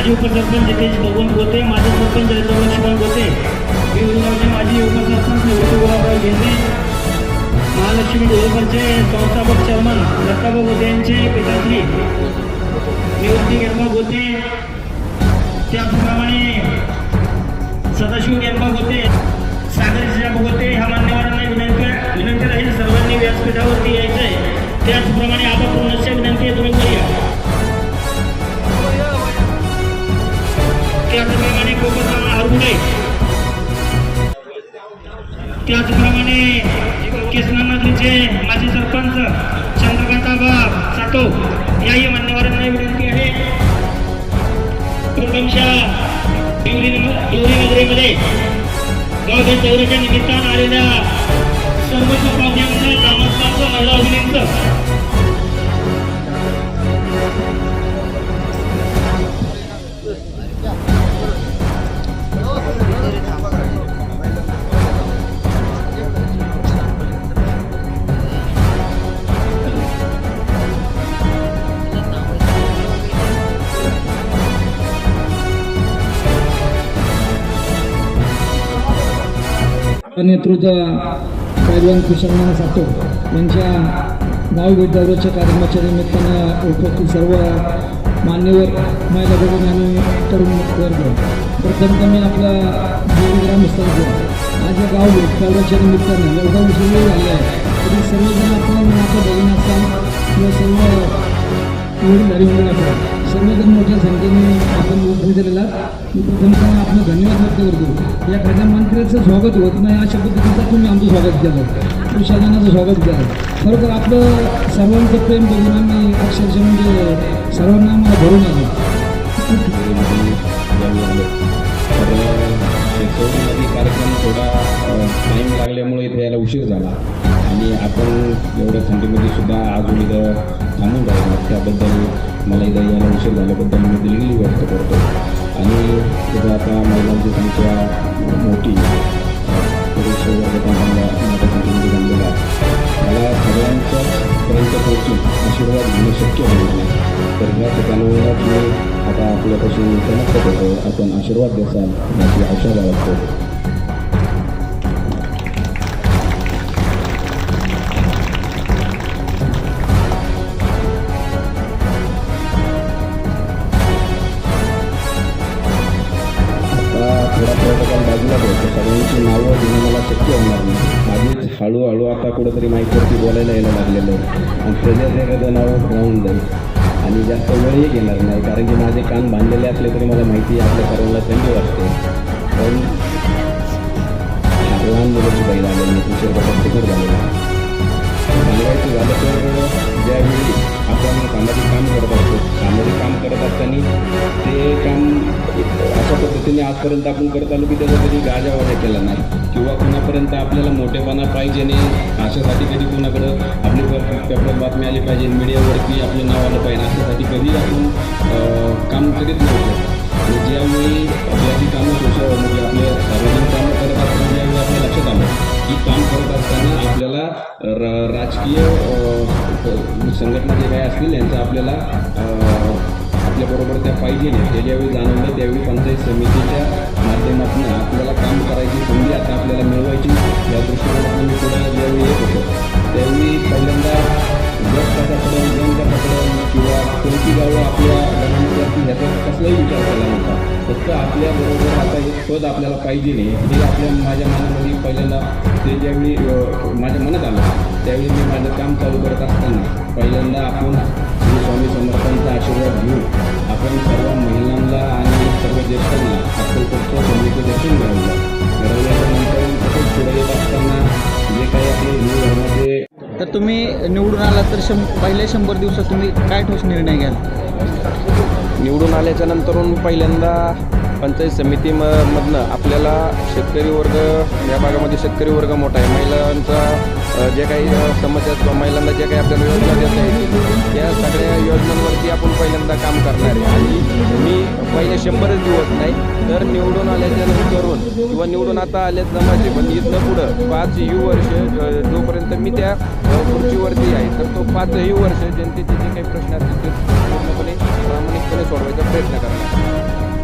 माजी उपसरपंच जितेश भगवान गोते, माजी सरपंच लक्ष्मण गोते, विरोधकांचे माजी उपसरपंच निवृत्ती गुलाबराव घेंदे, महालक्ष्मी डेव्हलपरचे संस्थापक चेअरमन दत्ताभाऊ गोते यांचे पिताश्री निवृत्ती गेरबा गोते, त्याचप्रमाणे सदाशिव गेरबा गोते, सागर जिजाबा गोते ह्या मान्यवरांना विनंती राहील सर्वांनी व्यासपीठावरती यायचं आहे. त्याचप्रमाणे आता पूर्णच्या विनंती आहे तुम्ही करूया. त्याचप्रमाणे कोकण हरगुडे, त्याचप्रमाणे कृष्णानगरीचे माजी सरपंच चंद्रकांताबा साटो याही मान्यवरांना विनंती आहे. क्रमशः हिवरी नगरीमध्ये गावच्या दौऱ्याच्या निमित्तानं आलेल्या सर्व पाहुण्यांचं ग्रामस्थांचं महिला भगिनींचं नेतृत्व पैलवान कुशलनाना साटो यांच्या गाव भेट दौऱ्याच्या कार्यक्रमाच्या निमित्तानं उपस्थित सर्व मान्यवर महिला भगिनी आणि तरुण वर्ग, प्रथमतः मी आपला देवी ग्रामस्थांचं आज या गाव भेट दौऱ्याच्या निमित्तानं एवढा उशीर झाला आहे तरी सर्वजण आपण आपल्या बहीण असाल किंवा सर्व वडीलधारी म्हणून आपण सर्वजण मोठ्या संख्येने आपण उपस्थित दिलेला. मी प्रथमतः आपलं धन्यवाद व्यक्त करतो. या एखाद्या मंत्र्याचं स्वागत होत नाही अशा पद्धतीचं तुम्ही आमचं स्वागत केलं, कुशलनानाचं स्वागत केलं. खरोखर आपलं सर्वांचं प्रेम बघून आम्ही अक्षरशः म्हणजे सर्वांना आम्हाला भरून आलो. कार्यक्रम थोडा टाईम लागल्यामुळे इथे यायला उशीर झाला आणि आपण एवढ्या थंडीमध्ये सुद्धा अजून इथं थांबून राहिलो, त्याबद्दल मला इथं यायला उशीर झाल्याबद्दल मी दिलगिरी व्यक्त करतो. आणि तिथं आता महिलांची संख्या मोठी पुरुष वर्ग पण मोठ्या संख्येमध्ये जमलेला आहे. मला सगळ्यांच्यापर्यंत पोहोचून आशीर्वाद घेणं शक्य होत नाही, तर ह्या ठिकाणावरूनच मी आता आपल्यापासून प्रमुख होतो, आपण आशीर्वाद द्याल याची आशा बाळगतो. थोडा प्रोटोकॉल बाजूला ठेवतो, सगळ्यांची नावं घेणं मला शक्य होणार नाही. आधीच हळूहळू आता कुठंतरी माईकवरती बोलायला यायला लागलेलं आहे आणि त्याच्यात एखादं नाव राहून जाईल आणि जास्त वेळही घेणार नाही, कारण की माझे कान बांधलेले असले तरी मला माहिती आहे आपल्या सर्वांना थंडी वाटते. पण लहान मुलाची बाई आलेली तिच्या तिकड झालेला सांगायचं झालं तर ज्यावेळी आपण सामाजिक काम करत असतो, सामाजिक काम करत असताना ते काम अशा पद्धतीने आजपर्यंत आपण करत आलो की त्याचा कधी गाजावाजा केला नाही किंवा कुणापर्यंत आपल्याला मोठेपणा पाहिजे नाही अशासाठी कधी कुणाकडं आपली पेपरात बातमी आली पाहिजे, मीडियावरती आपलं नाव आलं पाहिजे अशासाठी कधी आपण काम करीत नव्हतो. आणि ज्यावेळी आपल्याची कामं म्हणजे आपले सार्वजनिक कामं करत असताना ज्यावेळी आपल्या लक्षात आलं की काम करत असताना आपल्याला राजकीय संघटना जे काही असतील यांचा आपल्याला आपल्याबरोबर त्या पाहिजे नाही, ते ज्यावेळी जाणवलं त्यावेळी पंचायत समितीच्या माध्यमातून आपल्याला काम करायची संधी आता आपल्याला मिळवायची या दृष्टिकोनातून मी पुढे ज्यावेळी येत होतो त्यावेळी पहिल्यांदा गट कसा पडेल, जण कसा पडेल किंवा कोणती गावं आपल्या गणांवरती ह्याचा कसलाही विचार केला नव्हता. फक्त आपल्याबरोबर आता एक पद आपल्याला पाहिजे नाही हे आपल्या माझ्या मनामध्ये पहिल्यांदा ते ज्यावेळी माझ्या मनात आलं त्यावेळी मी माझं काम चालू करत असताना पहिल्यांदा आपण श्री स्वामी समर्थांचा आशीर्वाद घेऊन आपण सर्व महिलांना आणि सर्व ज्येष्ठांना अक्कलकोटच्या स्वामीचं दर्शन घडवल्याच्या नंतर तसंच पुढे येत असताना जे काही आपले हिंदू धर्माचे. तर तुम्ही निवडून आला तर पहिल्या 100 दिवसात तुम्ही काय ठोस निर्णय घ्याल? निवडून आल्याच्या नंतरून पहिल्यांदा पंचायत समितीमधनं आपल्याला शेतकरी वर्ग या भागामध्ये शेतकरी वर्ग मोठा आहे, महिलांचा जे काही समस्या किंवा महिलांना जे काही आपल्याला योजना देता येतील या सगळ्या योजनांवरती आपण पहिल्यांदा काम करणार आहे. आणि मी पहिले 100 दिवस नाही तर निवडून आल्याच्या नंतरून किंवा निवडून आता आल्याच जमाचे पण इथनं पुढं 5 वर्ष जोपर्यंत मी त्या खुर्चीवरती आहे तर तो 5 वर्ष जनतेचे जे काही प्रश्न असतील ते पूर्णपणे प्रामाणिकपणे सोडवायचा